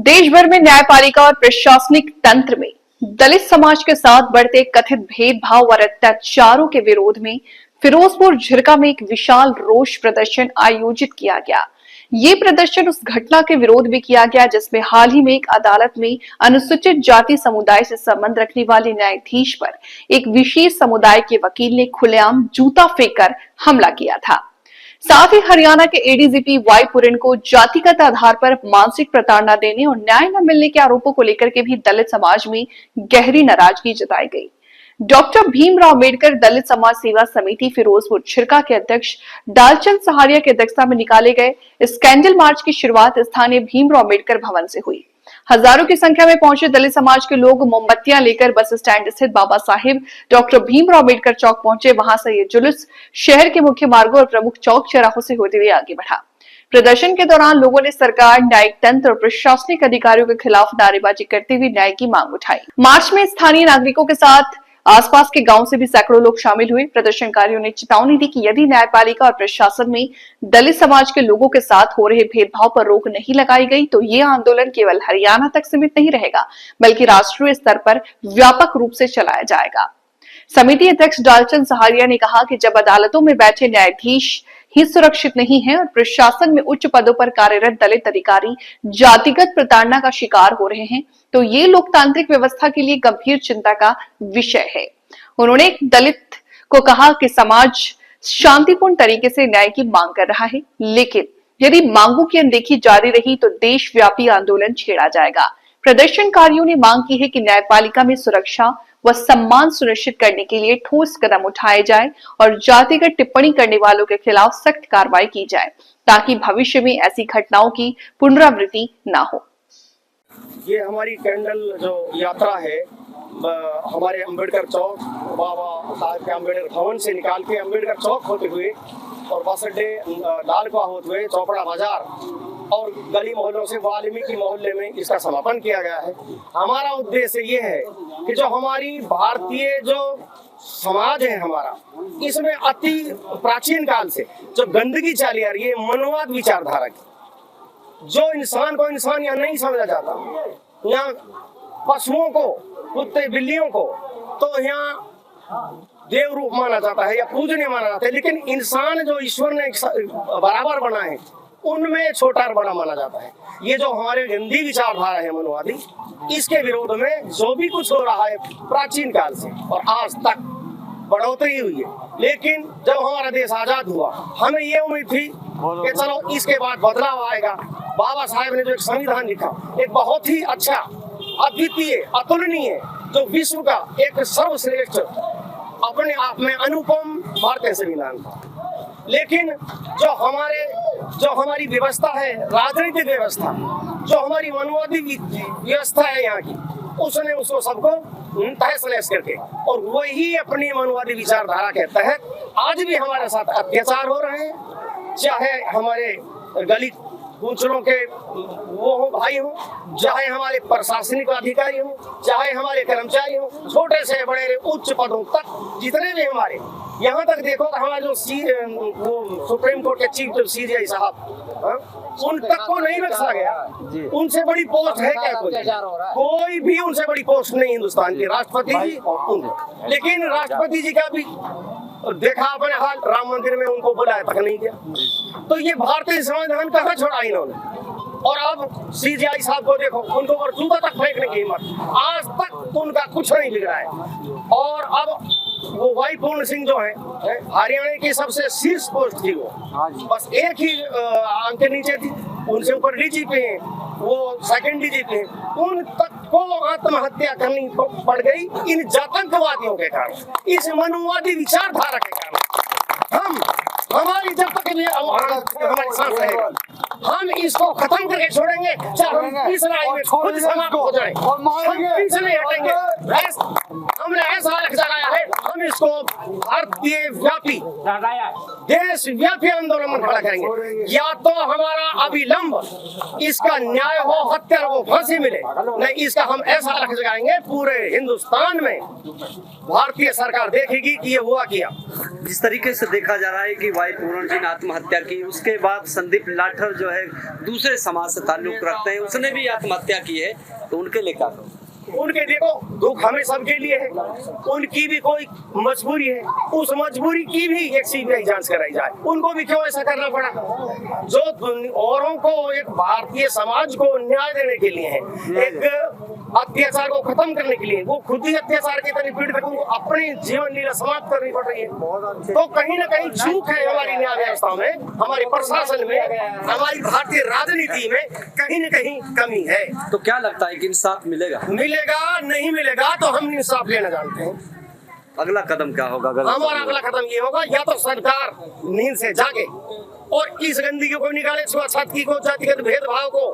देश भर में न्यायपालिका और प्रशासनिक तंत्र में दलित समाज के साथ बढ़ते कथित भेदभाव और अत्याचारों के विरोध में फिरोजपुर झिरका में एक विशाल रोष प्रदर्शन आयोजित किया गया। ये प्रदर्शन उस घटना के विरोध में किया गया जिसमें हाल ही में एक अदालत में अनुसूचित जाति समुदाय से संबंध रखने वाले न्यायाधीश पर एक विशेष समुदाय के वकील ने खुलेआम जूता फेंककर हमला किया था। साथ ही हरियाणा के एडीजीपी वाई पुरन को जातिगत आधार पर मानसिक प्रताड़ना देने और न्याय न मिलने के आरोपों को लेकर के भी दलित समाज में गहरी नाराजगी जताई गई। डॉक्टर भीमराव अम्बेडकर दलित समाज सेवा समिति फिरोजपुर झिरका के अध्यक्ष डालचंद सहारिया की अध्यक्षता में निकाले गए इस कैंडल मार्च की शुरुआत स्थानीय भीमराव अम्बेडकर भवन से हुई। हजारों की संख्या में पहुंचे दलित समाज के लोग मोमबत्तियां लेकर बस स्टैंड स्थित बाबा साहिब डॉक्टर भीमराव अम्बेडकर चौक पहुंचे। वहां से ये जुलूस शहर के मुख्य मार्गों और प्रमुख चौक चौराहों से होते हुए आगे बढ़ा। प्रदर्शन के दौरान लोगों ने सरकार, न्यायिक तंत्र और प्रशासनिक अधिकारियों के खिलाफ नारेबाजी करते हुए न्याय की मांग उठाई। मार्च में स्थानीय नागरिकों के साथ आसपास के गांव से भी सैकड़ों लोग शामिल हुए। प्रदर्शनकारियों ने चेतावनी दी कि यदि न्यायपालिका और प्रशासन में दलित समाज के लोगों के साथ हो रहे भेदभाव पर रोक नहीं लगाई गई तो ये आंदोलन केवल हरियाणा तक सीमित नहीं रहेगा बल्कि राष्ट्रीय स्तर पर व्यापक रूप से चलाया जाएगा। समिति अध्यक्ष डालचंद सहारिया ने कहा कि जब अदालतों में बैठे न्यायाधीश ही सुरक्षित नहीं है और प्रशासन में उच्च पदों पर कार्यरत दलित अधिकारी जातिगत प्रताड़ना का शिकार हो रहे हैं तो ये लोकतांत्रिक व्यवस्था के लिए गंभीर चिंता का विषय है। उन्होंने दलित को कहा कि समाज शांतिपूर्ण तरीके से न्याय की मांग कर रहा है, लेकिन यदि मांगों की अनदेखी जारी रही तो देशव्यापी आंदोलन छेड़ा जाएगा। प्रदर्शनकारियों ने मांग की है कि न्यायपालिका में सुरक्षा व सम्मान सुनिश्चित करने के लिए ठोस कदम उठाए जाए और जातिगत टिप्पणी करने वालों के खिलाफ सख्त कार्रवाई की जाए ताकि भविष्य में ऐसी घटनाओं की पुनरावृत्ति ना हो। ये हमारी कैंडल जो यात्रा है हमारे अम्बेडकर चौक बाबा साहब के अम्बेडकर भवन से निकाल के अम्बेडकर चौक होते हुए और बस अड्डे लालकुआ होते हुए चौपड़ा बाजार और गली मोहल्लों से वाल्मीकि मोहल्ले में इसका समापन किया गया है। हमारा उद्देश्य ये है कि जो हमारी भारतीय जो समाज है हमारा, इसमें अति प्राचीन काल से जो गंदगी चली आ रही है, मनोवाद विचारधारा की, जो इंसान को इंसान यहाँ नहीं समझा जाता, यहाँ पशुओं को, कुत्ते बिल्लियों को तो यहाँ देव रूप माना जाता है या पूजनीय माना जाता है, लेकिन इंसान जो ईश्वर ने बराबर बना है उनमें छोटा और बड़ा माना जाता है। ये जो हमारे गंदी विचारधारा है मनोवादी, इसके विरोध में जो भी कुछ हो रहा है प्राचीन काल से और आज तक बढ़ोतरी हुई है, लेकिन जब हमारा देश आजाद हुआ हमें ये उम्मीद थी कि चलो इसके बाद बदलाव आएगा। बाबा साहेब ने जो एक संविधान लिखा, एक बहुत ही अच्छा, अद्वितीय, अतुलनीय, जो विश्व का एक सर्वश्रेष्ठ, अपने आप में अनुपम भारतीय संविधान था। लेकिन जो हमारी व्यवस्था है, राजनीतिक व्यवस्था, जो हमारी मनोवादी व्यवस्था है यहाँ की, उसने उसको सबको तहस नहस करके और वही अपनी मनोवादी विचारधारा के तहत आज भी हमारे साथ अत्याचार हो रहे हैं। चाहे हमारे गली कुचलों के वो हो भाई हो, चाहे हमारे प्रशासनिक अधिकारी हो, चाहे हमारे कर्मचारी हो, छोटे से बड़े उच्च पदों तक जितने भी हमारे, यहाँ तक देखो हमारे जो वो सुप्रीम कोर्ट के चीफ जो सीजीआई साहब, उन तक को नहीं रखा गया। उनसे बड़ी पोस्ट है क्या कोई भी उनसे बड़ी पोस्ट नहीं हिंदुस्तान की, राष्ट्रपति जी और उन। लेकिन राष्ट्रपति जी का भी देखा अपने हाल, राम मंदिर में उनको बुलाया तक नहीं किया। तो ये भारतीय संविधान कहाँ छोड़ा इन्होंने। और अब सीजीआई साहब को देखो, उनको और जूता तक फेंकने की हिम्मत, आज तक उनका कुछ नहीं बिगड़ा है। और अब वो वाई पूर्ण सिंह जो है हरियाणा की सबसे शीर्ष पोस्ट थी, वो बस एक ही अंक नीचे थी, उनसे ऊपर डीजीपी है, वो सेकंड डीजीपी है, उन तक को आत्महत्या करनी पड़ गई इन जातंकवादियों के कारण, इस मनोवादी विचारधारा के कारण। हमारी जब तक हमारी सांस रहेगा, हम इसको खत्म करके छोड़ेंगे, चाहे हम किस राय में खुद समाप्त हो जाए, हम पीछे नहीं हटेंगे। हमने ऐसा लक्ष्य लगाया है, हम इसको भारतीय व्यापी, देश व्यापी आंदोलन में खड़ा करेंगे। या तो हमारा अविलंब इसका न्याय हो, हत्या हो, फांसी मिले, नहीं इसका हम ऐसा लक्ष्य लगाएंगे पूरे हिंदुस्तान में भारतीय सरकार देखेगी कि ये हुआ किया। जिस तरीके से देखा जा रहा है कि वाई पूर्ण जी ने आत्महत्या की, उसके बाद संदीप लाठर जो है है दूसरे समाज से ताल्लुक रखते हैं, उसने भी आत्महत्या की है, तो उनके लिए क्या करो? उनके देखो दुख हमें सबके लिए है, उनकी भी कोई मजबूरी है, उस मजबूरी की भी एक सीबीआई जांच कराई जाए। उनको भी क्यों ऐसा करना पड़ा? जो औरों को, एक भारतीय समाज को न्याय देने के लिए है, एक अत्याचार को खत्म करने के लिए, वो खुद ही अत्याचार के तरीके पीड़ित, उनको अपनी जीवन लीला समाप्त करनी पड़ रही है। तो कहीं ना कहीं चूक है हमारी न्याय व्यवस्था में, हमारे प्रशासन में, हमारी भारतीय राजनीति में कहीं न कहीं कमी है। तो क्या लगता है कि इंसाफ मिलेगा? मिलेगा नहीं मिलेगा तो हम इंसाफ लेना जानते हैं। अगला कदम क्या होगा? हमारा अगला कदम ये होगा, या तो सरकार नींद से जागे और इस गंदगी को निकाले, छाती को, जातिगत भेदभाव को,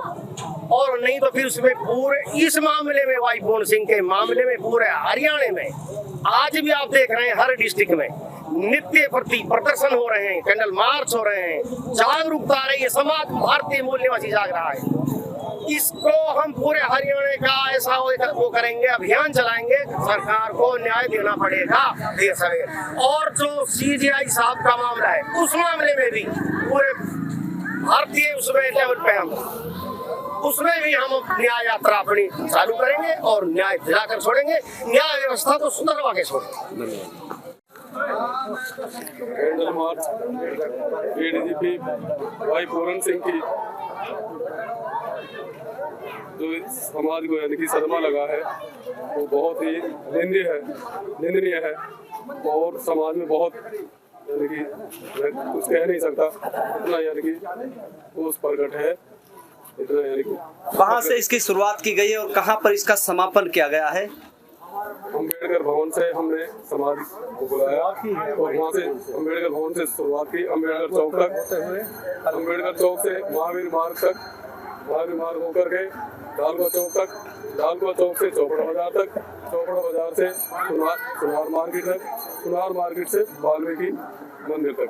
और नहीं तो फिर उसमें पूरे इस मामले में, भाई पूर्ण सिंह के मामले में पूरे हरियाणा में आज भी आप देख रहे हैं हर डिस्ट्रिक्ट में नित्य प्रति प्रदर्शन हो रहे हैं, कैंडल मार्च हो रहे हैं, जागरूकता आ रही है, समाज भारतीय मूल्यवासी जाग रहा है। इसको हम पूरे हरियाणा का ऐसा वो करेंगे, अभियान चलाएंगे, सरकार को न्याय देना पड़ेगा देर सवेर। और जो सीजीआई साहब का मामला है, उस मामले में भी पूरे भारतीय उसमें लेवल पे हम उसमें भी हम न्याय यात्रा अपनी चालू करेंगे और न्याय दिलाकर छोड़ेंगे, न्याय व्यवस्था को सुधरवा के छोड़ेंगे। कैंडल मार्च एडीजीपी भाई पूर्ण सिंह की जो समाज को यानी कि सदमा लगा है, वो बहुत ही निंदनीय है और समाज में बहुत यानी कि मैं कुछ कह नहीं सकता, इतना यानी कि रोष प्रकट है, इतना यानी कि। कहाँ से इसकी शुरुआत की गई है और कहाँ पर इसका समापन किया गया है? अम्बेडकर भवन से हमने समाज को बुलाया और वहाँ से अम्बेडकर भवन से शुरुआत की, अम्बेडकर चौक तक, अम्बेडकर चौक से महावीर मार्ग तक, महावीर मार्ग होकर के डालवा चौक तक, डालवा चौक से चौपड़ा बाजार तक, चौपड़ा बाजार से सुनार मार्केट तक, सुनार मार्केट से वाल्मीकि मंदिर तक।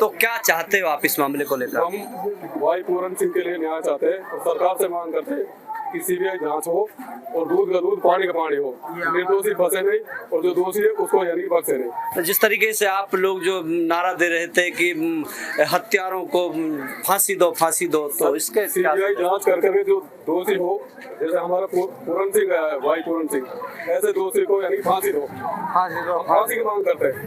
तो क्या चाहते हो आप इस मामले को लेकर? हम भाई पूर्ण सिंह के लिए न्याय चाहते हैं और सरकार से मांग करते हैं कि सीबीआई जांच हो और दूध का दूध, पानी का पानी हो, निर्दोषी फंसे नहीं और जो दोषी है उसको यानी बख्शे नहीं। तो जिस तरीके से आप लोग जो नारा दे रहे थे कि हत्यारों को फांसी दो, तो इसके सीबीआई जांच करके जो दोषी हो, जैसे हमारा पूर्ण सिंह है भाई पूर्ण सिंह, ऐसे दोषी को यानी फांसी दो, फांसी की मांग करते हैं।